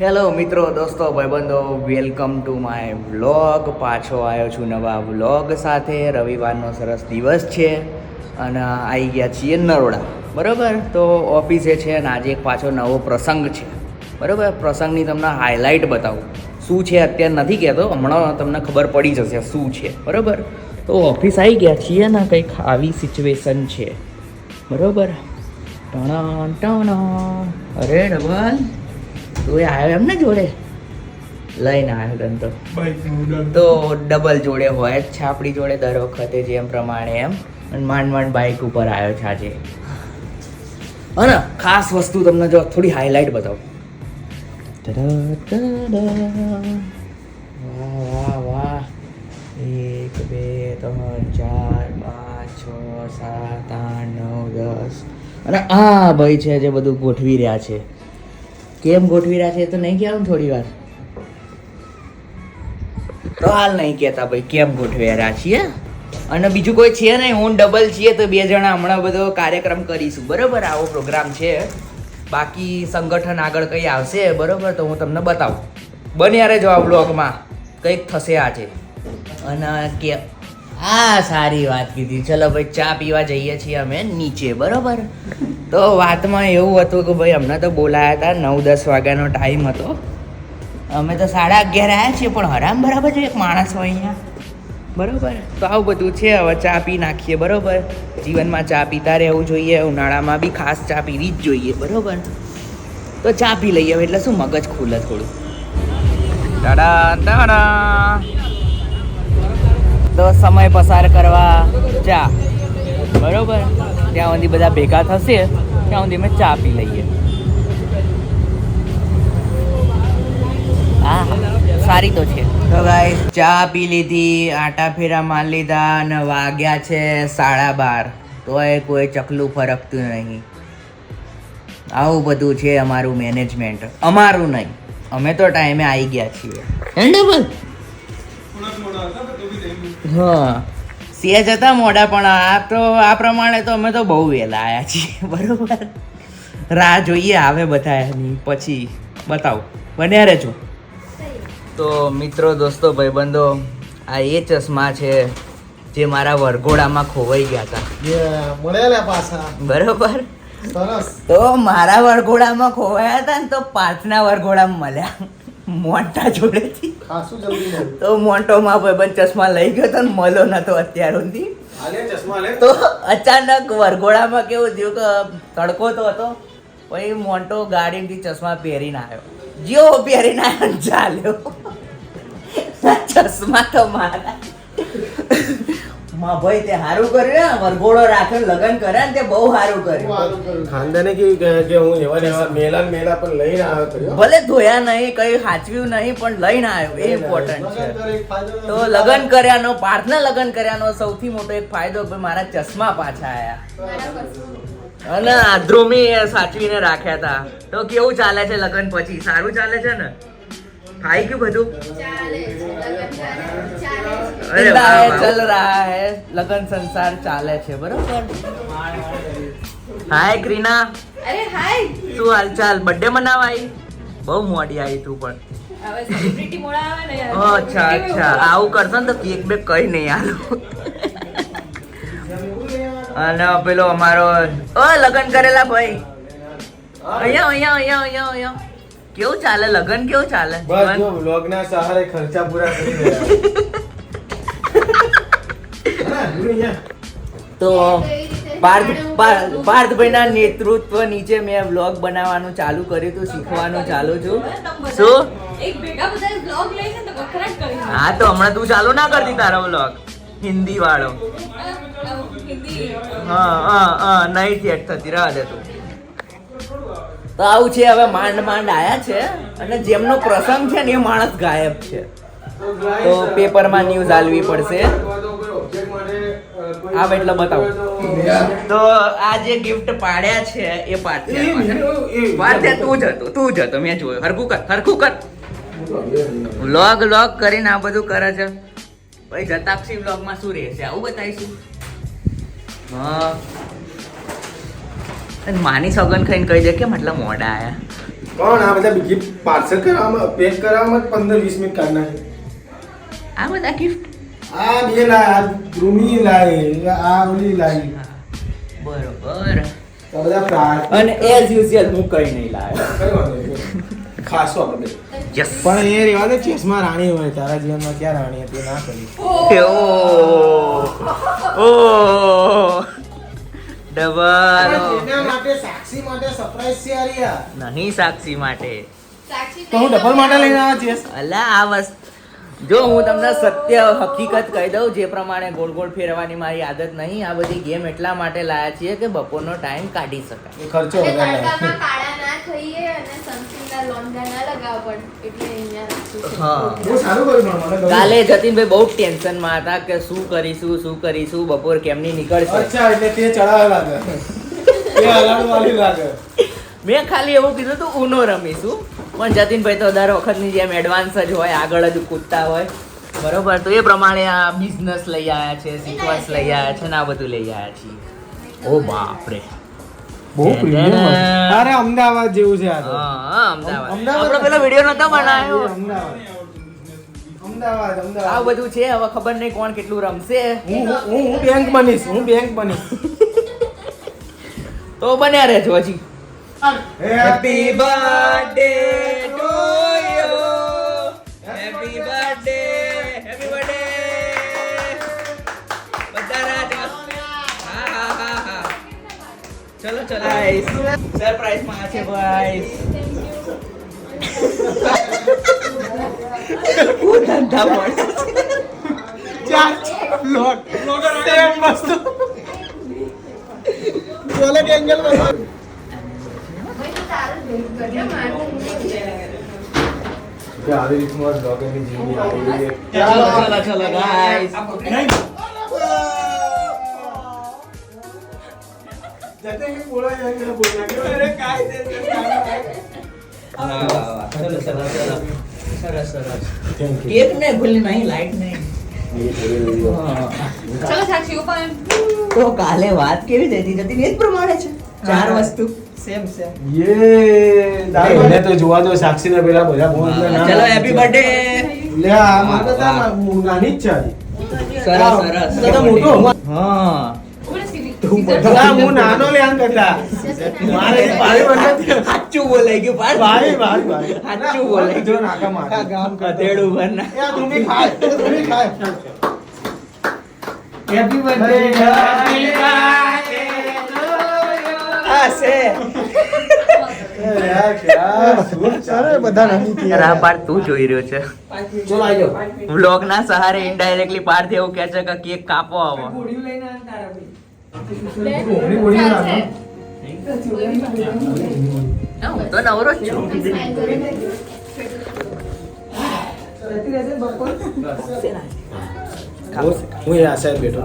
Hello મિત્રો, દોસ્તો, ભાઈબંધો, વેલકમ ટુ માય વ્લોગ. પાછો આવ્યો છું નવા વ્લોગ સાથે. રવિવારનો સરસ દિવસ છે અને આવી ગયા છીએ નરોડા, બરાબર. તો ઓફિસે છે અને આજે એક પાછો નવો પ્રસંગ છે, બરાબર. પ્રસંગની તમને હાઇલાઇટ બતાવું. શું છે અત્યારે નથી કહેતો, હમણાં તમને ખબર પડી જશે શું છે, બરાબર. તો ઓફિસ આવી ગયા છીએ ને કંઈક આવી સિચ્યુએશન છે, બરાબર. અરે ડબલ તું આવ્યો એમ ને જોડે લઈને આવ્યો દંતો તો ડબલ જોડે હોય જ છે આપણી જોડે દર વખતે જેમ પ્રમાણે એમ. અને માંડ માંડ બાઇક ઉપર આવ્યો છે આજે. અને ખાસ વસ્તુ તમને જો થોડી હાઇલાઇટ બતાવું. વાહ વાહ વાહ, 1 2 3 4 5 6 7 8 9 10. અને આ ભાઈ છે જે બધું ગોઠવી રહ્યા છે. કેમ ગોઠવી રહ્યા છે તો નહીં કહેવાનું, થોડી વાર તો હાલ નહીં કહેતા ભાઈ કેમ ગોઠવી રહ્યા છીએ. અને બીજું કોઈ છે નહીં, હું ડબલ છીએ તો 2 જણા હમણાં બધો કાર્યક્રમ કરીશું, બરાબર. આવો પ્રોગ્રામ છે. બાકી સંગઠન આગળ કંઈ આવશે, બરાબર, તો હું તમને બતાવું. બન્યા રહેજો આ બ્લોગમાં, કંઈક થશે આજે. અને કે સારી વાત કીધી. ચલો ભાઈ, ચા પીવા જઈએ છીએ અમે નીચે, બરાબર. તો વાતમાં એવું હતું કે ભાઈ અમને તો બોલાયા હતા 9-10 વાગ્યાનો ટાઈમ હતો. અમે તો 11:30 આવ્યા છીએ, પણ હરામ બરાબર છે એક માણસ હોય અહીંયા, બરાબર. તો આવું બધું છે. હવે ચા પી નાખીએ, બરાબર. જીવનમાં ચા પીતા રહેવું જોઈએ, ઉનાળામાં બી ખાસ ચા પીવી જ જોઈએ, બરાબર. તો ચા પી લઈએ એટલે શું મગજ ખુલે થોડું. તો સમય પસાર કરવા ચા, બરાબર. ત્યાં સુધી બધા ભેગા થશે, ત્યાં સુધી અમે ચા પી લઈએ. હા સારી તો છે. તો ગાઈસ ચા પી લીધી, આટા ફેરા મારી લીધા અને વાગ્યા છે 12:30. તોય કોઈ ચકલું ફરકતું નહીં. આવું બધું છે અમારું મેનેજમેન્ટ. અમારું નહીં, અમે તો ટાઈમે આવી ગયા છીએ. હા સેજ હતા મોડા, પણ આ પ્રમાણે તો અમે તો બહુ વહેલા આવ્યા છીએ, બરોબર. રાહ જોઈએ આવે બધા એની, પછી બતાવું. બન્યા રહેજો. તો મિત્રો, દોસ્તો, ભાઈબંધો, આ એ ચશ્મા છે જે મારા વરઘોડામાં ખોવાઈ ગયા હતા, બરોબર. તો મારા વરઘોડામાં ખોવાયા હતા ને તો પાછના વરઘોડામાં મળ્યા મોટા જોડેથી. તો મોટોમાં ભાઈબંધ ચશ્મા લઈ ગયો તો મળ્યો નતો અત્યાર સુધી. તો અચાનક વરઘોડામાં કેવું થયું કે તડકો તો હતો, પછી મોટો ગાડીથી ચશ્મા પહેરીને આવ્યો. જેવો પહેરીને આવ્યો ચાલ્યો. ચશ્મા તો મારા ભાઈ તે સારું કર્યું, વરઘોડો રાખ્યો, લગન કર્યા ને તે બહુ સારું કર્યું. ખાનદાને કે હું એવા મેલા પણ લઈને આવ્યો. ભલે ધોયા નહીં, કઈ સાચવ્યું નહીં, પણ લઈને આવ્યો, એ ઇમ્પોર્ટન્ટ છે. તો લગન કર્યાનો, પાર્થના લગન કર્યાનો સૌથી મોટો એક ફાયદો કે મારા ચશ્મા પાછા આયા અને આદ્રુમી સાચવીને રાખ્યા હતા. તો કેવું ચાલે છે લગન પછી? સારું ચાલે છે ને? ખાઈ ગયું બધું? અરે ચલ રહા હે, લગન સંસાર ચાલે છે, બરોબર. હાય ક્રીના. અરે હાય, શું હાલચાલ? બર્થડે મનાવા આવી? બહુ મોડી આવી તું પણ. હવે સેલિબ્રિટી મોડા આવે ને યાર. અચ્છા આવું કરશો ને તો કેક બેક કઈ નહીં આલું. અને પેલો અમારો લગન કરેલા ભાઈ અહીંયા કેવું ચાલે લગન? કેવું ચાલે? બસ જો વ્લોગના સહારે ખર્ચા પૂરા કરી રહ્યા. તો પાર્થભાઈના નેતૃત્વ નીચે મેં વ્લોગ બનાવવાનું ચાલુ કર્યું હતું, શીખવાનું ચાલુ છું. શું એક ભેગા બધા વ્લોગ લઈને તો વખરાટ કરી. હા તો હમણાં તું ચાલુ ના કરતી તારો વ્લોગ હિન્દી વાળો? હિન્દી હા નહીં સેટ થતી, રાહ દે તું. તો આવું છે. હવે માંડ આયા છે અને જેમનો પ્રસંગ છે ને એ માણસ ગાયબ છે. તો પેપરમાં ન્યૂઝ આલવી પડશે. આવે એટલે બતાવું. તો આ જે ગિફ્ટ પાડ્યા છે એ પાડ્યા તું જ હતો મેં જોયું. હરખું કર. વ્લોગ કરીને આ બધું કરે છે. ભાઈ જતાક્ષી વ્લોગમાં શું રહેશે આવું બતાવીશું. હા માની સોગન ખાઈને કહી દે કેમ આટલા મોડા આયા. પણ આ બધા બીજી પાર્સલ કરવામાં પેક કરવામાં 15-20 મિનિટ કાઢ નાખે. આ બધા ગિફ્ટ આ બે લાય, આ ધ્રુમી લાય, આ ઓલી લાય. બરોબર. આ બધા પ્રાર્થ અને એઝ યુઝ્યુઅલ હું કઈ નહીં લાવ્યો. કઈ વાંધો નહીં. ખાસો આપણે બે. યસ પણ એ રેવા દે, ચેસમાં રાણી હોય, તારા જીવનમાં ક્યાં રાણી હતી ના કરી. ઓ ડબલ એના માટે સાક્ષી માટે સરપ્રાઈઝ છે આરિયા. નહીં સાક્ષી માટે. સાક્ષી તો હું ડબલ માટે લઈને આવ્યા ચેસ. અલા આ વસ્તુ જો હું તમને સત્ય હકીકત કહી દઉં, જે પ્રમાણે ગોળ ગોળ ફેરવાની મારી આદત નહીં. આ બધી ગેમ એટલા માટે લાયા છીએ કે બપોરનો ટાઈમ કાઢી શકાય. એ ખર્ચો અને વધારે લાગે. તડકામાં કાળા ના થઈએ અને સનસ્ક્રીનના લોંઢા ના લગાવવા પડે એટલે અહીંયા રાખશું છે. હા બહુ સારું કર્યું પણ મને ગમ્યું. કાલે જતીનભાઈ બહુ ટેન્શનમાં હતા કે શું કરીશું બપોર કેમની નીકળશે. અચ્છા, એટલે તે ચડાવે લાગે. તે હલાડું વાળી લાગે. મેં ખાલી એવું કીધું તું ઉનો રમીશું, પણ જતીનભાઈ તો દર વખતની જેમ એડવાન્સ જ હોય, આગળ જ કૂદતા હોય. બરોબર, તો એ પ્રમાણે આ બિઝનેસ લઈ આવ્યા છે, સિક્વન્સ લઈ આવ્યા છે ને આ બધું લઈ આવ્યા છીએ. ઓ બાપરે, બહુ પ્રીમિયમ હશે. અરે અમદાવાદ જેવું છે આ તો. હા અમદાવાદ. અમદાવાદ. આપણો પેલો વિડીયો નતો બનાવ્યો. અમદાવાદ આ અમદાવાદ. બધું છે, હવે ખબર નહીં કોણ કેટલું રમશે. હું બેંક બનીશ, હું બેંક બનીશ. તો બન્યા રહેજો હજી. Happy birthday to you, happy birthday, happy birthday. બધા રાજો. હા. ચલો સરપ્રાઈઝ માં છે ભાઈ. હું ધંધા પડે. સેમ વસ્તુ. ચોલે એંગલ માં ભાઈ તો તારું જ કરજે, મારું નહીં. કે આવી રીતનું બ્લોગરની જીવની આવી છે. ચલો ગાઈસ. જતે કે બોલા જાય કે બોલા કે અરે કાઈ દે સરસ. Thank you. કેક ને ભૂલી નહીં, લાઈટ નહીં. ચલો સાક્ષી ઉપર તો કાલે વાત કેવી થઈ હતી જતી, એ જ પ્રમાણે છે. 4 વસ્તુ સેમ. યે દાઈને તો જોવા દો, સાક્ષીને પેલા બધા ફોન ચલો હેપી બર્થડે. લે આ મારે તો નાની જ છે આજે. સરસ. તો મોટો હા ઉપર સીધી તું બધા હું નાનો લે આમ કરતા મારે ભાઈ બને સાચું બોલાઈ ગયું ભાઈ સાચું બોલાઈ જો નાકા માર ગયું. ગધેડું ભરના. યાર તું ખાય હેપી બર્થડે આ છે યાર ક્યાં શું અરે બધા નાની થી આ પાર્ટ તું જોઈ રહ્યો છે. ચલ આજો વ્લોગ ના સહારે ઇનડાયરેક્ટલી પાર્થ એવું કહે છે કે કેક કાપો આવો. ના, હું તો નવરો જ છું. હું એ આશા બેઠો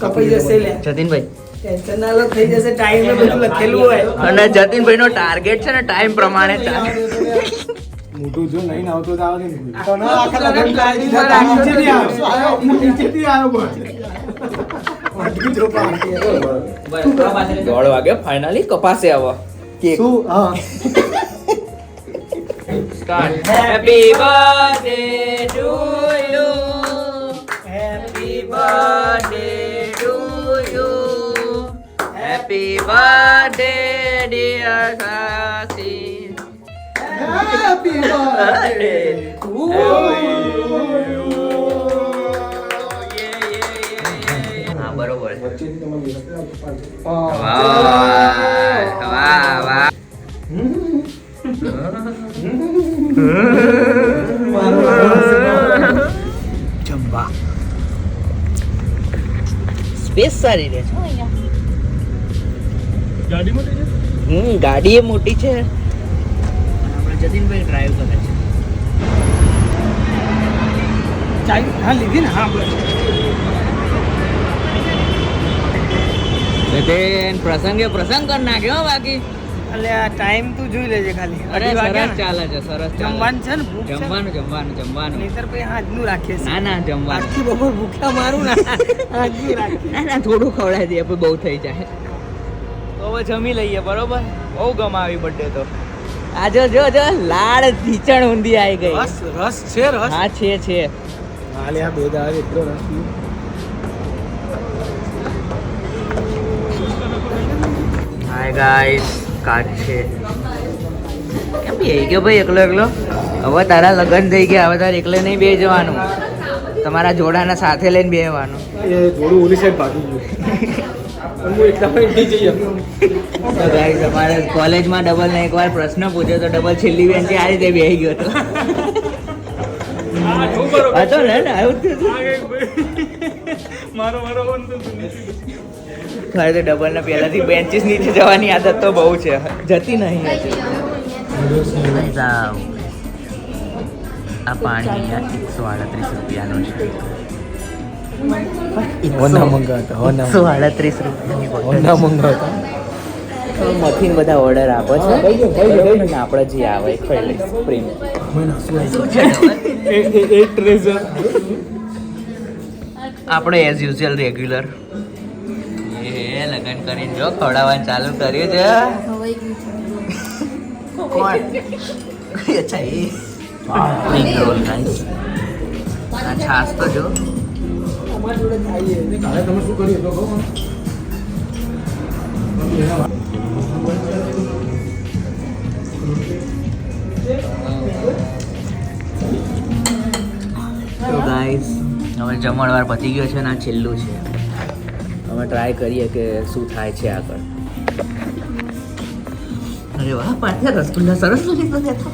કપાઈ જશે લે જતીનભાઈ ટેન્શન ના લો, થઈ જશે. ટાઈમ ને બધું લખેલું હોય. અને જતીનભાઈ નો ટાર્ગેટ છે ને ટાઈમ પ્રમાણે ચાલે. મોટું જો નહીં આવતો તો આવે ને તને આખા આખા લગન લગન ગાડી ગાડી માં નીચેથી આવ્યો હું નીચેથી આવ્યો પણ 1:30 વાગે ફાઇનલી કપાસે આવો કેક. શું હા start. Happy birthday to you, happy birthday to you, happy birthday dear Sasi, happy birthday to હા બરોબર છે. વચ્ચેથી તમે વાહ. જમવા સ્પેસ સારી રહે છે અહીંયા. ગાડી એ મોટી છે. આપણે જતીનભાઈ ડ્રાઈવ કરે છે. હા લીધી ને, હા બસ. જતીન પ્રસંગે પ્રસંગ કરી નાખ્યો બાકી. એટલે આ ટાઈમ તું જોઈ લેજે ખાલી. અરે અઢી વાગ્યા સરસ ને. ચાલે છે, સરસ જમવાનું છે ને, ભૂખ છે ને? જમવાનું નહીંતર પછી હાથનું રાખીએ છીએ. ના જમવાનું. આખી બપોર ભૂખ્યા મારું ના હાથનું રાખીએ. ના થોડું ખવડાવી દઈએ પણ બહુ થઈ જાય તો હવે જમી લઈએ. બરોબર, બહુ ગમાવી બર્થડે તો. આ જો લાડ ઢીચણ ઊંધી આવી ગઈ. રસ છે રસ. હા છે. હાલે આ બે દાડે એટલો રસ પીવો. હાય ગાઈસ, કાચ છે. કેમ બે ગયો ભાઈ એકલો? હવે તારા લગ્ન થઈ ગયા, હવે તારે એકલે નહીં બે જવાનું, તમારા જોડાના સાથે લઈને બેવાનું. એ થોડું ઓલી સાઈડ ભાગી ગયું. હું એકલા પણ નહીં જઈ શકું. તો ગાઈસ અમારે કોલેજમાં ડબલ ને એકવાર પ્રશ્ન પૂછ્યો તો ડબલ છેલ્લી બેન્ચે આ રીતે બેસી ગયો હતો. હતો ને આવું જ થયું. ખરે તો ડબલ ને પહેલાથી બેન્ચીસ નીચે જવાની આદત તો બહુ છે, જતી નહીં હજી. આ પાણી 138 રૂપિયાનું છે. 138 રૂપિયાની બોટલ. મથીન બધા ઓર્ડર આપો છો, આપણે જે આવે એ ખાઈ લઈશ પ્રેમ. આપણે એઝ યુઝ્યુઅલ રેગ્યુલર લગન કરીને જો ખવડાવવાનું ચાલુ કર્યું છે. કોણ? અચ્છા એ સ્પ્રિંગ રોલ ગાઈસ. આ છાસ તો જો. તમે શું કર્યું તો કહો. તો ગાઈસ હવે જમણવાર પતી ગયો છે ને આ છેલ્લું છે. હવે ટ્રાય કરીએ કે શું થાય છે આગળ. અરે વાહ પાછા રસગુલ્લા સરસ લાગે તો.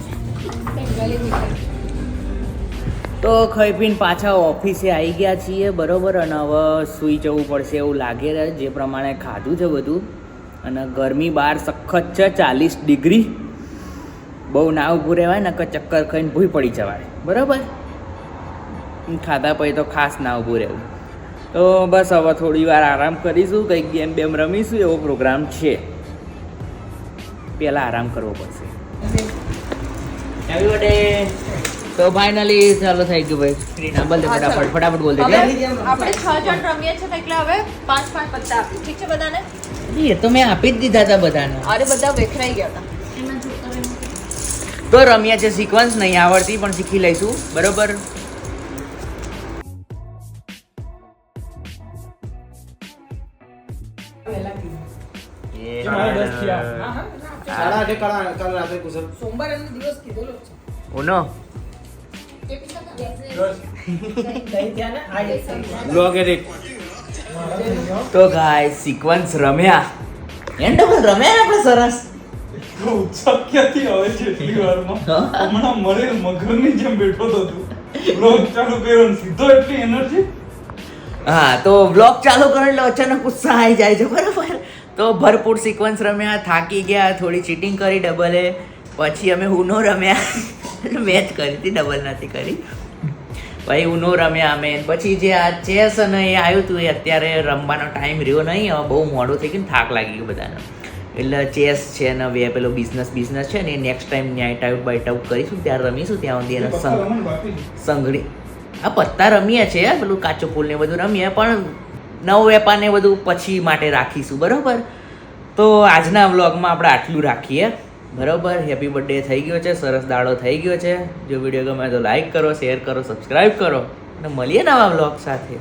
તો ખાઈ પીને પાછા ઓફિસે આવી ગયા છીએ બરોબર, અને હવે સૂઈ જવું પડશે એવું લાગે છે, જે પ્રમાણે ખાધું છે બધું. અને ગરમી બહાર સખત છે, 40 ડિગ્રી. બહુ ના ઊભું રહેવાય ને કે ચક્કર ખાઈને ભૂઈ પડી જવાય બરાબર. ખાધા પછી તો ખાસ ના ઊભું રહેવું. તો બસ હવે થોડી વાર આરામ કરીશું, કંઈક ગેમ બેમ રમીશું એવો પ્રોગ્રામ છે. પહેલાં આરામ કરવો પડશે. Happy birthday. તો ફાઇનલી ચાલો થઈ ગયું ભાઈ. સ્ક્રીન બોલ દે ફટાફટ બોલ દે. આપણે 6 જણ રમીએ છીએ એટલે હવે 5 પત્તા આપી. ઠીક છે બધાને? એ તો મેં આપી જ દીધા હતા બધાને. અરે બધા વેખરાઈ ગયા હતા. તો રમ્યા છે, સિક્વન્સ નહીં આવડતી પણ શીખી લઈશું બરોબર. ઉનો તો ગાઈસ સિક્વન્સ રમ્યા. એન્ડ ડબલ રમ્યા ને આપણે સરસ. ક્યાંથી આવે છે એટલી વારમાં? હમણાં મરેલ મગરની જેમ બેઠો હતો તું. બ્લોગ ચાલુ કર્યો ને સીધો એટલી એનર્જી. હા તો બ્લોગ ચાલુ કરો એટલે અચાનક ઉત્સાહ આવી જાય છે બરાબર. તો ભરપૂર સિક્વન્સ રમ્યા, થાકી ગયા, થોડી ચીટિંગ કરી ડબલે, પછી અમે ઉનો રમ્યા. મેચ કરી હતી, ડબલ નથી કરી. ભાઈ ઉનો રમ્યા અમે, પછી જે આ ચેસ અને એ આવ્યું હતું એ અત્યારે રમવાનો ટાઈમ રહ્યો નહીં, હવે બહુ મોડું થઈ ગયું, થાક લાગી ગયો બધાને. એટલે ચેસ છે ને હવે પેલો બિઝનેસ છે ને એ નેક્સ્ટ ટાઈમ નાઇટ આઉટ બાઇટ આઉટ કરીશું, ત્યારે રમીશું. ત્યાં સુધી એને સંઘડી આ પત્તા રમીએ છે, પેલું કાચો ફૂલ ને બધું રમીએ, પણ નવ વેપારને બધું પછી માટે રાખીશું બરાબર. તો આજના વ્લોગમાં આપણે આટલું રાખીએ બરાબર. હેપી બર્થડે થઈ ગયો છે, સરસ દાડો થઈ ગયો છે. જો વિડીયો ગમે તો લાઈક કરો, શેર કરો, સબસ્ક્રાઈબ કરો અને મળીએ નવા વ્લોગ સાથે.